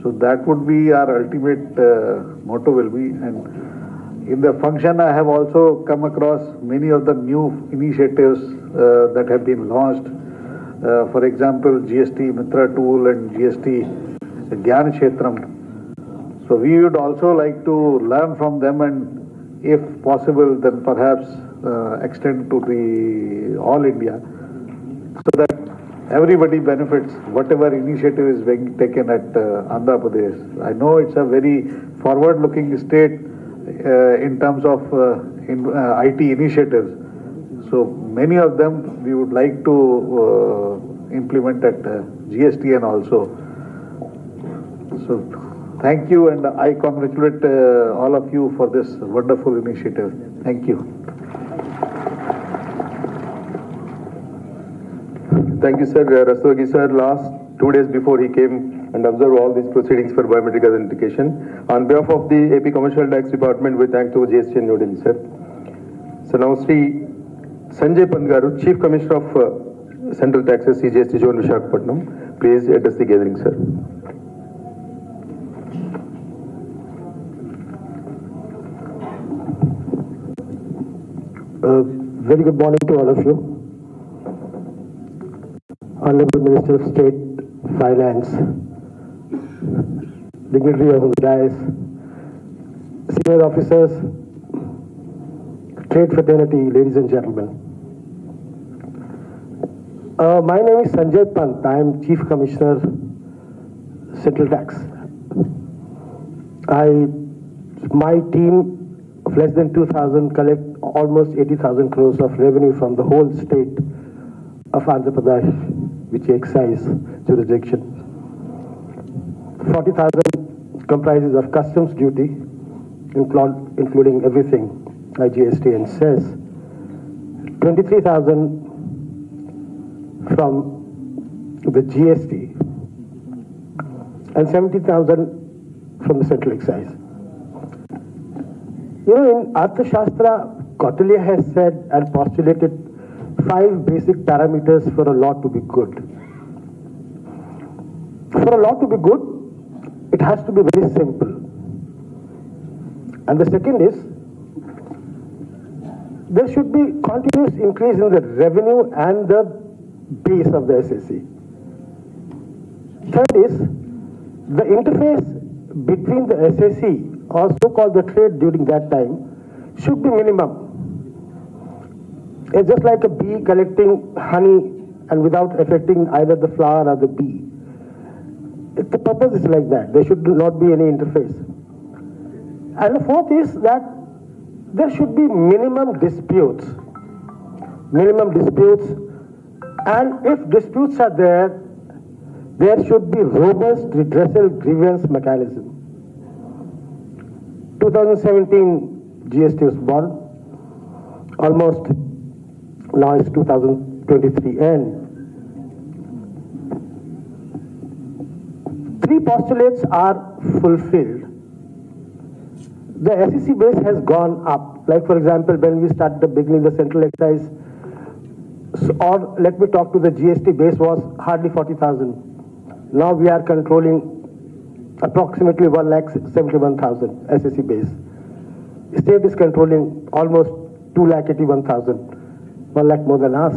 So that would be our ultimate motto will be. And in the function, I have also come across many of the new initiatives that have been launched. For example, GST Mitra tool and GST Gyan Kshetram. So we would also like to learn from them, and if possible, then perhaps extend to the all India, so that everybody benefits, whatever initiative is being taken at Andhra Pradesh. I know it's a very forward-looking state in terms of IT initiatives. So many of them we would like to implement at GST and also. So thank you, and I congratulate all of you for this wonderful initiative. Thank you. Thank you, sir. Rastogi sir, last 2 days before he came and observed all these proceedings for biometric authentication. On behalf of the AP Commercial Tax Department, we thank to GST in New Delhi, sir. So now, Sri Sanjay Pangaru, Chief Commissioner of Central Taxes, CGST Zone, Visakhapatnam, please address the gathering, sir. Very good morning to all of you. Hon'ble Minister of State Finance, dignitary of the dais, senior officers, trade fraternity, ladies and gentlemen. My name is Sanjay Pant. I am Chief Commissioner, Central Tax. My team of less than 2,000 collect almost 80,000 crores of revenue from the whole state of Andhra Pradesh, which excise jurisdiction. 40,000 comprises of customs duty, including everything, like GST and cess. 23,000 from the GST, and 70,000 from the central excise. You know, in Arthashastra, Kautilya has said and postulated 5 basic parameters for a law to be good. For a law to be good, it has to be very simple. And the second is, there should be continuous increase in the revenue and the base of the SSC. Third is, the interface between the SSC, or so-called the trade during that time, should be minimum. It's just like a bee collecting honey and without affecting either the flower or the bee. The purpose is like that. There should not be any interface. And the fourth is that there should be minimum disputes. Minimum disputes. And if disputes are there, there should be robust redressal grievance mechanism. 2017 GST was born. Almost now it's 2023 end. 3 postulates are fulfilled. The SEC base has gone up. Like for example, when we started the beginning, the central excise, or let me talk to the GST base was hardly 40,000. Now we are controlling approximately 1,71,000 SEC base. State is controlling almost 2,81,000, 1 lakh more than us.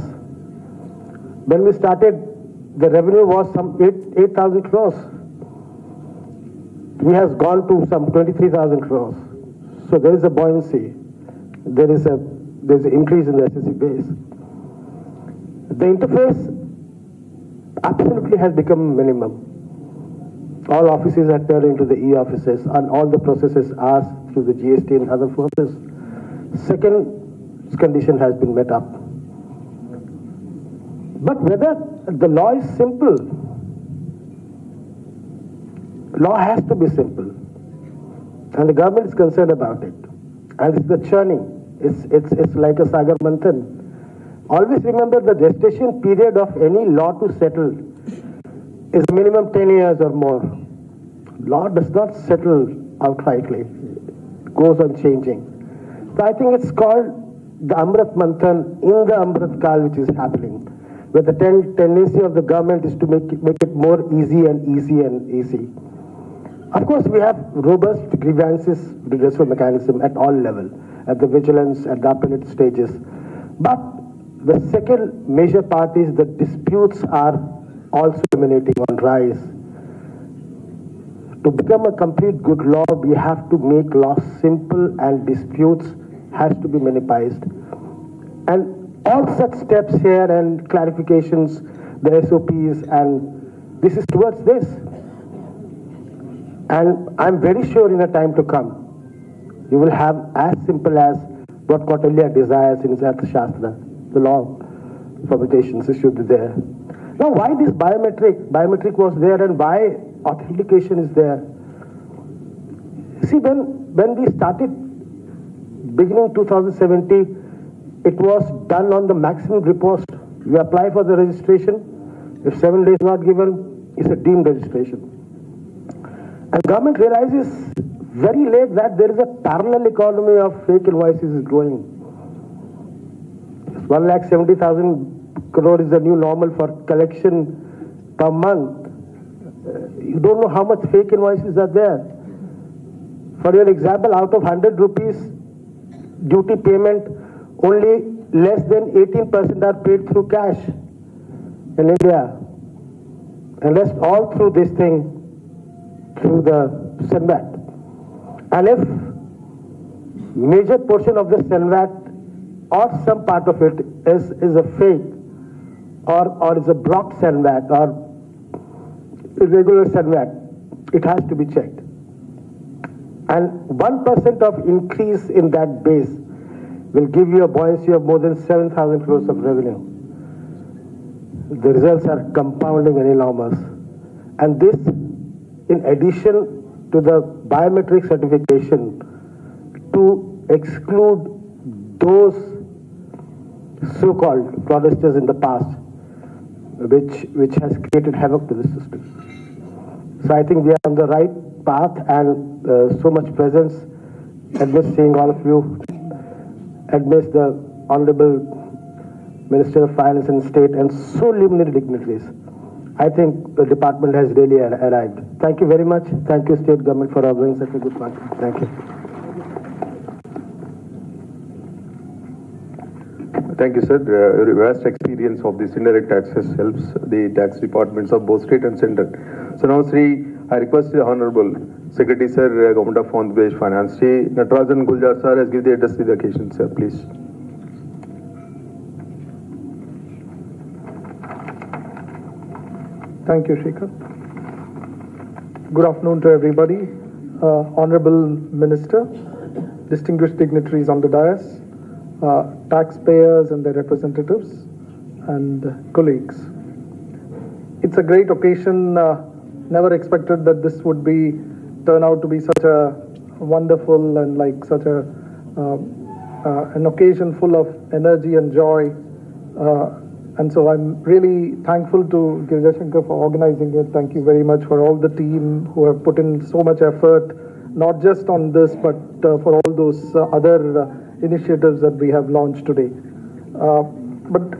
When we started, the revenue was some 8,000 crores. We has gone to some 23,000 crores. So there is a buoyancy. There's an increase in the SSC base. The interface absolutely has become minimum. All offices are turned into the e-offices, and all the processes are through the GST and other forces. Second condition has been met up. But whether the law is simple, law has to be simple, and the government is concerned about it. And it's the churning. It's like a sagar manthan. Always remember the gestation period of any law to settle is minimum 10 years or more. Law does not settle outrightly. It goes on changing. So I think it's called the Amrit Manthan in the Amrit Kal, which is happening, where the tendency of the government is to make it more easy and easy and easy. Of course, we have robust grievances redressal mechanism at all levels, at the vigilance, at the appellate stages. But the second major part is the disputes are also emanating on rise. To become a complete good law, we have to make law simple, and disputes has to be minimized. And all such steps here and clarifications the SOPs, and this is towards this. And I'm very sure in a time to come, you will have as simple as what Kautilya desires in his Arthashastra, the law of permutations should be there. Now, why this biometric? Biometric was there, and why authentication is there? See, when we started, beginning 2017, it was done on the maximum repost. You apply for the registration. If 7 days not given, it's a deemed registration. And government realizes very late that there is a parallel economy of fake invoices is growing. 1,70,000 crore is the new normal for collection per month. You don't know how much fake invoices are there. For your example, out of 100 rupees duty payment, only less than 18% are paid through cash in India. And rest all through this thing, through the SENVAT. And if major portion of the SENVAT or some part of it is a fake or is a blocked SENVAT or irregular SENVAT, it has to be checked. And 1% of increase in that base will give you a buoyancy of more than 7,000 crores of revenue. The results are compounding and enormous. And this, in addition to the biometric certification, to exclude those so-called fraudsters in the past, which has created havoc to the system. So I think we are on the right path, and so much presence, amidst seeing all of you, amidst the Hon'ble Minister of Finance and State and so luminary dignitaries. I think the department has really arrived. Thank you very much. Thank you, State Government, for organizing such a good party. Thank you. Thank you, sir. Your vast experience of this indirect taxes helps the tax departments of both state and central. So now, Sri, I request the Honorable Secretary, sir, Government of Andhra Pradesh Finance, Sri Natarajan Guljar, sir, has given the address to the occasion, sir, please. Thank you, Shekhar. Good afternoon to everybody. Honorable Minister, distinguished dignitaries on the dais, taxpayers and their representatives, and colleagues. It's a great occasion. Never expected that this would turn out to be such a wonderful and such an occasion full of energy and joy. And so I'm really thankful to Girija Shankar for organizing it. Thank you very much for all the team who have put in so much effort, not just on this, but for all those other initiatives that we have launched today. But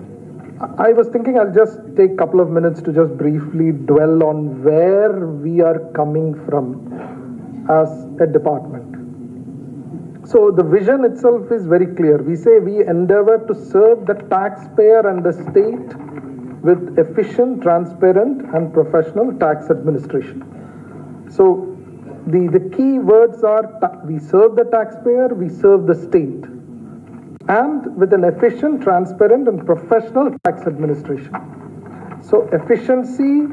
I was thinking I'll just take a couple of minutes to just briefly dwell on where we are coming from as a department. So the vision itself is very clear. We say we endeavor to serve the taxpayer and the state with efficient, transparent, and professional tax administration. So the key words are we serve the taxpayer, we serve the state, and with an efficient, transparent, and professional tax administration. So efficiency,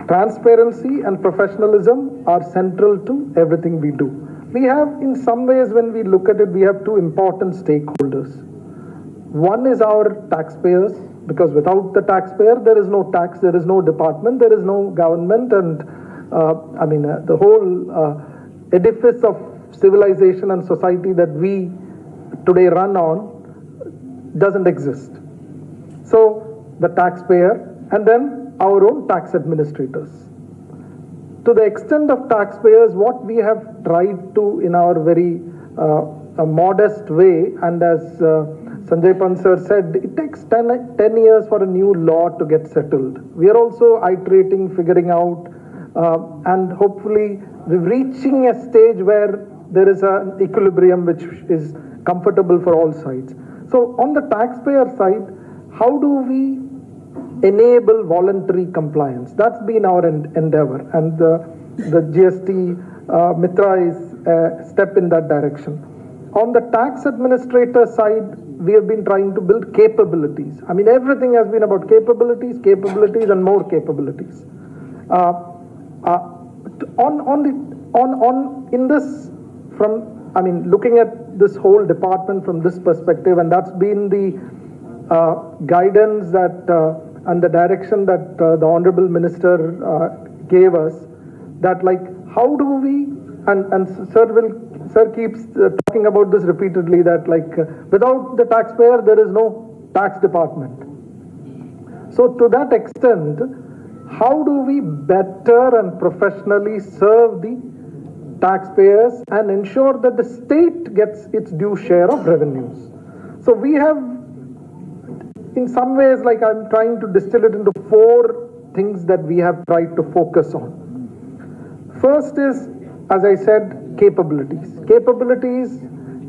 transparency, and professionalism are central to everything we do. We have, in some ways, when we look at it, we have two important stakeholders. One is our taxpayers, because without the taxpayer, there is no tax, there is no department, there is no government, and the whole edifice of civilization and society that we today run on doesn't exist. So the taxpayer, and then our own tax administrators. To the extent of taxpayers, what we have tried to, in our very modest way, and as Sanjay Pant sir said, it takes 10 years for a new law to get settled. We are also iterating, figuring out, and hopefully we're reaching a stage where there is an equilibrium which is comfortable for all sides. So on the taxpayer side, how do we enable voluntary compliance? That's been our endeavor, and the GST Mitra is a step in that direction. On the tax administrator side, we have been trying to build capabilities. I mean, everything has been about capabilities, and more capabilities. Looking at this whole department from this perspective, and that's been the guidance that and the direction that the Hon'ble Minister gave us, that like how do we, and Sir keeps talking about this repeatedly, that like without the taxpayer there is no tax department. So to that extent, how do we better and professionally serve the taxpayers and ensure that the state gets its due share of revenues? So we have, in some ways, like I'm trying to distill it into 4 things that we have tried to focus on. First is, as I said, capabilities. Capabilities,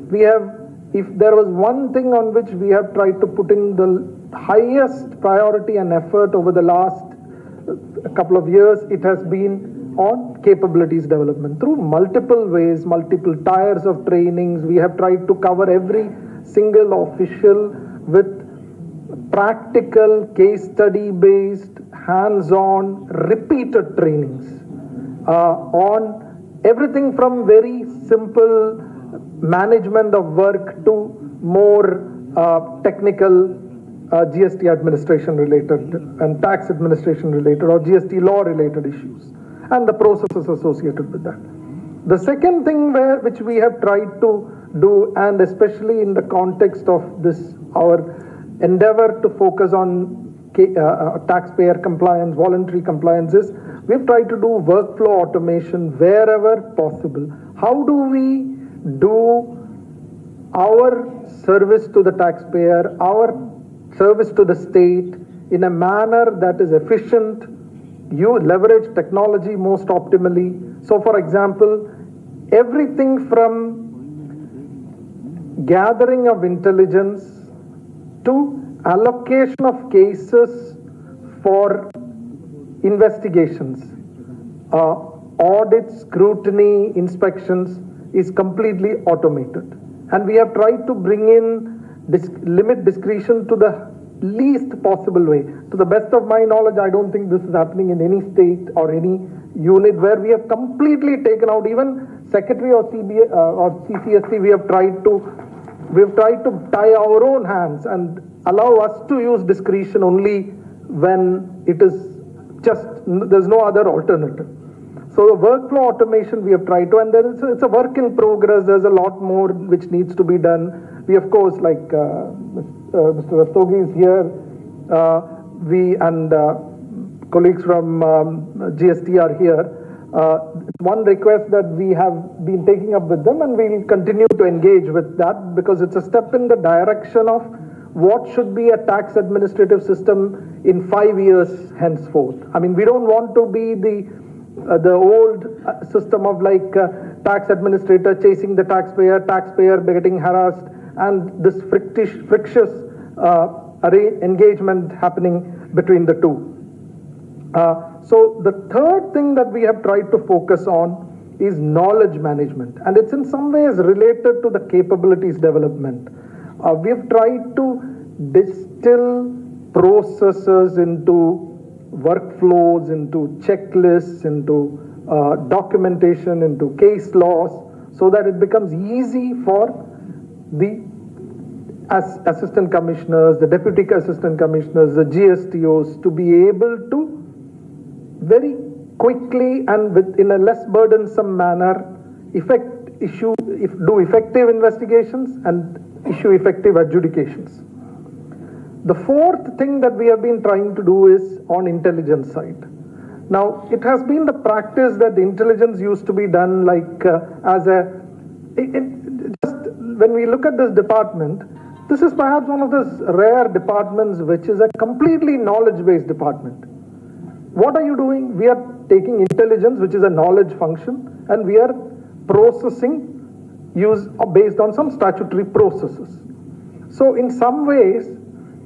we have, if there was one thing on which we have tried to put in the highest priority and effort over the last couple of years, it has been on capabilities development. Through multiple ways, multiple tiers of trainings, we have tried to cover every single official with practical, case study based, hands-on, repeated trainings on everything from very simple management of work to more technical GST administration related and tax administration related or GST law related issues and the processes associated with that. The second thing which we have tried to do, and especially in the context of this, our endeavor to focus on taxpayer compliance, voluntary compliance, is we've tried to do workflow automation wherever possible. How do we do our service to the taxpayer, our service to the state in a manner that is efficient, you leverage technology most optimally? So for example, everything from gathering of intelligence to allocation of cases for investigations, audit, scrutiny, inspections is completely automated. And we have tried to bring in limit discretion to the least possible way. To the best of my knowledge, I don't think this is happening in any state or any unit where we have completely taken out even secretary or CBA or CCST. We have tried to tie our own hands and allow us to use discretion only when it is just, there's no other alternative. So the workflow automation we have tried to, and it's a work in progress. There's a lot more which needs to be done. We of course, like Mr. Rastogi is here, we and colleagues from GST are here. One request that we have been taking up with them, and we'll continue to engage with that, because it's a step in the direction of what should be a tax administrative system in 5 years henceforth. I mean, we don't want to be the old system of like tax administrator chasing the taxpayer getting harassed, and this frictious engagement happening between the two. So the third thing that we have tried to focus on is knowledge management, and it's in some ways related to the capabilities development. We've tried to distill processes into workflows, into checklists, into documentation, into case laws, so that it becomes easy for the assistant commissioners, the deputy assistant commissioners, the GSTOs to be able to very quickly and in a less burdensome manner do effective investigations and issue effective adjudications. The fourth thing that we have been trying to do is on intelligence side. Now, it has been the practice that the intelligence used to be done like just when we look at this department, this is perhaps one of those rare departments which is a completely knowledge-based department. What are you doing? We are taking intelligence, which is a knowledge function, and we are processing based on some statutory processes. So in some ways,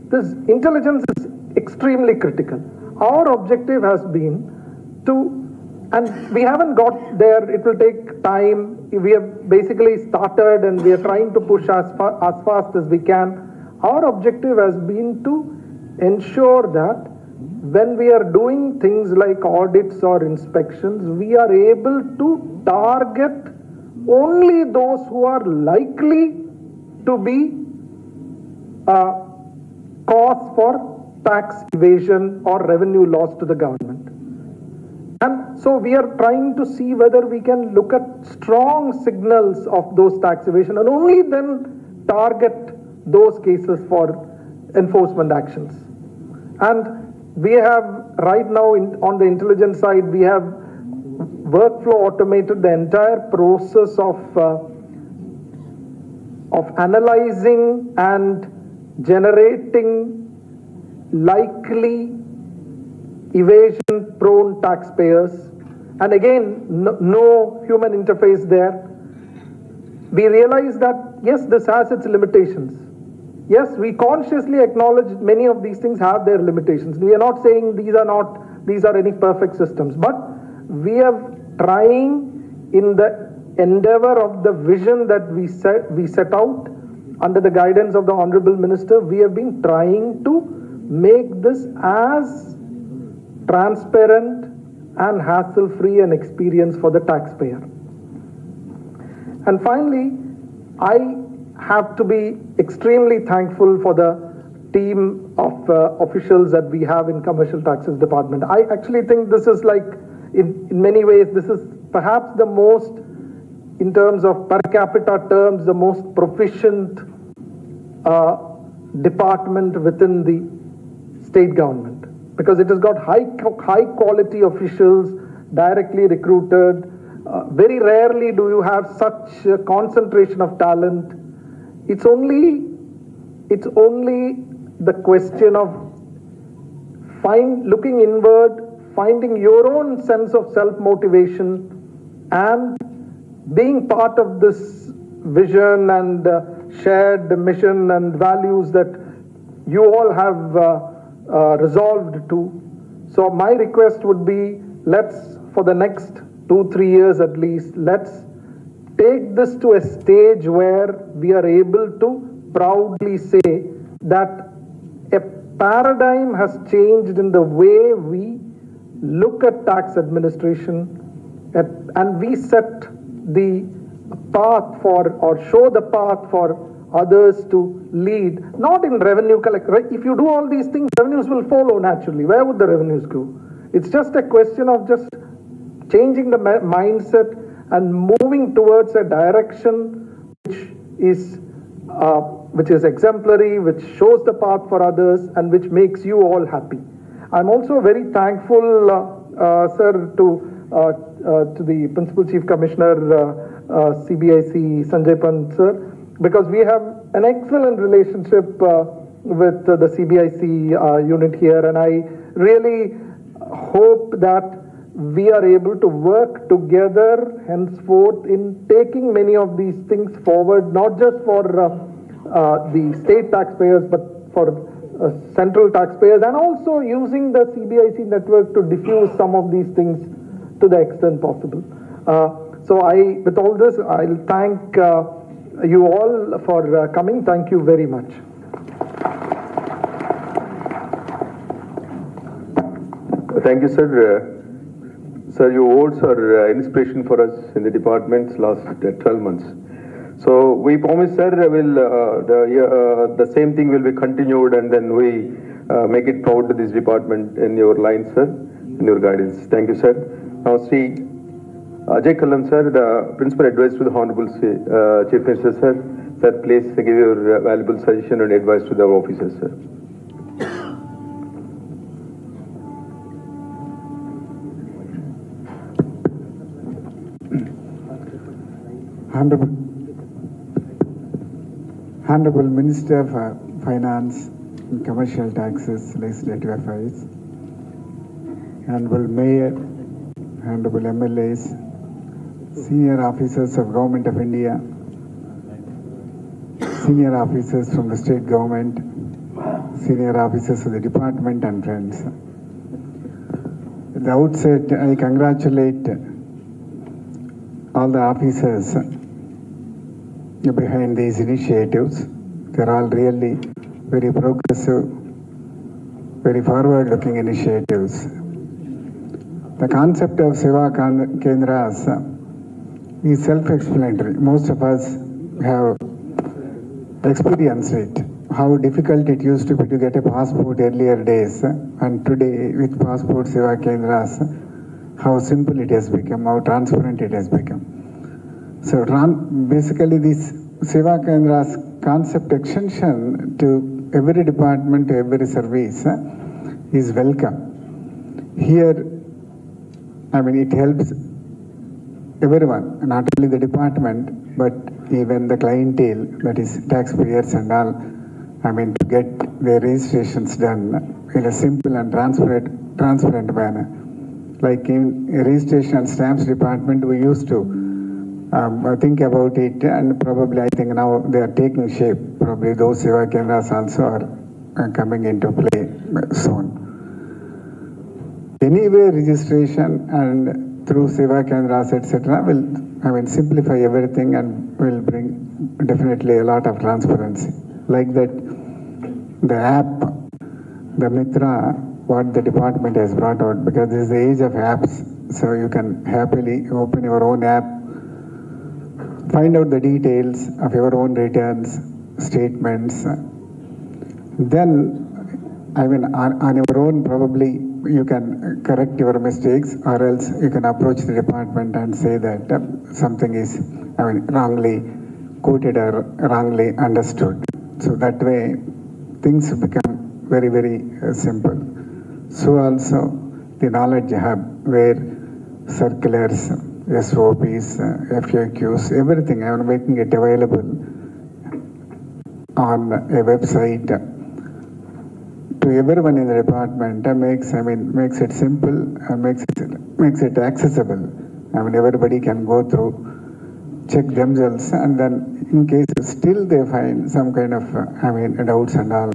this intelligence is extremely critical. Our objective has been and we haven't got there, it will take time. We have basically started and we are trying to push as fast as we can. our objective has been to ensure that when we are doing things like audits or inspections, we are able to target only those who are likely to be cause for tax evasion or revenue loss to the government. And so we are trying to see whether we can look at strong signals of those tax evasion and only then target those cases for enforcement actions. And we have right now on the intelligence side, we have workflow automated the entire process of analyzing and generating likely evasion prone taxpayers, and again no human interface there. We realize that yes, this has its limitations. Yes, we consciously acknowledge many of these things have their limitations. We are not saying these are any perfect systems, but we are trying in the endeavor of the vision that we set out under the guidance of the Hon'ble Minister. We have been trying to make this as transparent and hassle-free an experience for the taxpayer. And finally, I have to be extremely thankful for the team of officials that we have in Commercial Taxes Department. I actually think this is like, in many ways, this is perhaps the most, in terms of per capita terms, the most proficient department within the state government, because it has got high quality officials directly recruited. Very rarely do you have such a concentration of talent. It's only the question of looking inward, finding your own sense of self-motivation, and being part of this vision and shared mission and values that you all have resolved to. So my request would be, let's, for the next 2-3 years at least, let's take this to a stage where we are able to proudly say that a paradigm has changed in the way we look at tax administration, and we set the path for, or show the path for others to lead, not in revenue collect. Right? If you do all these things, revenues will follow naturally. Where would the revenues go? It's just a question of just changing the mindset and moving towards a direction which is exemplary, which shows the path for others, and which makes you all happy. I'm also very thankful, sir, to the Principal Chief Commissioner, CBIC, Sanjay Pant, sir, because we have an excellent relationship with the CBIC unit here, and I really hope that we are able to work together henceforth in taking many of these things forward, not just for the state taxpayers, but for central taxpayers, and also using the CBIC network to diffuse some of these things to the extent possible. So with all this, I'll thank you all for coming. Thank you very much. Thank you, sir. Sir, your words are inspiration for us in the department's last 12 months. So we promise, sir, the same thing will be continued, and then we make it proud to this department in your lines, sir, in your guidance. Thank you, sir. Now, Sri Ajay Kallam, sir, the Principal Advisor to the Hon'ble Chief Minister, sir. Sir, please give your valuable suggestion and advice to the officers, sir. Hon'ble Minister for Finance and Commercial Taxes, Legislative Affairs, Hon'ble Mayor, Hon'ble MLAs, Senior Officers of Government of India, Senior Officers from the State Government, Senior Officers of the Department, and friends. At the outset, I congratulate all the officers behind these initiatives. They're all really very progressive, very forward-looking initiatives. The concept of Seva Kendras is self-explanatory. Most of us have experienced it, how difficult it used to be to get a passport earlier days, and today with Passport Seva Kendras, how simple it has become, how transparent it has become. So basically this Seva Kendras concept extension to every department, to every service is welcome. Here, it helps everyone, not only the department, but even the clientele, that is taxpayers and all, to get their registrations done in a simple and transparent manner. Like in registration and stamps department, we used to think about it, and probably I think now they are taking shape. Probably those Seva Kendras also are coming into play soon. Anyway, registration and through Seva Kendras, etc., will simplify everything and will bring definitely a lot of transparency. Like that, the app, the Mitra, what the department has brought out, because this is the age of apps, so you can happily open your own app, find out the details of your own returns, statements. Then, on your own, probably you can correct your mistakes, or else you can approach the department and say that something is, wrongly quoted or wrongly understood. So that way, things become very, very simple. So also, the knowledge hub, where circulars, SOPs, FAQs, everything, I'm making it available on a website to everyone in the department. Makes it simple and makes it accessible. Everybody can go through, check themselves, and then in case still they find some kind of, doubts and all,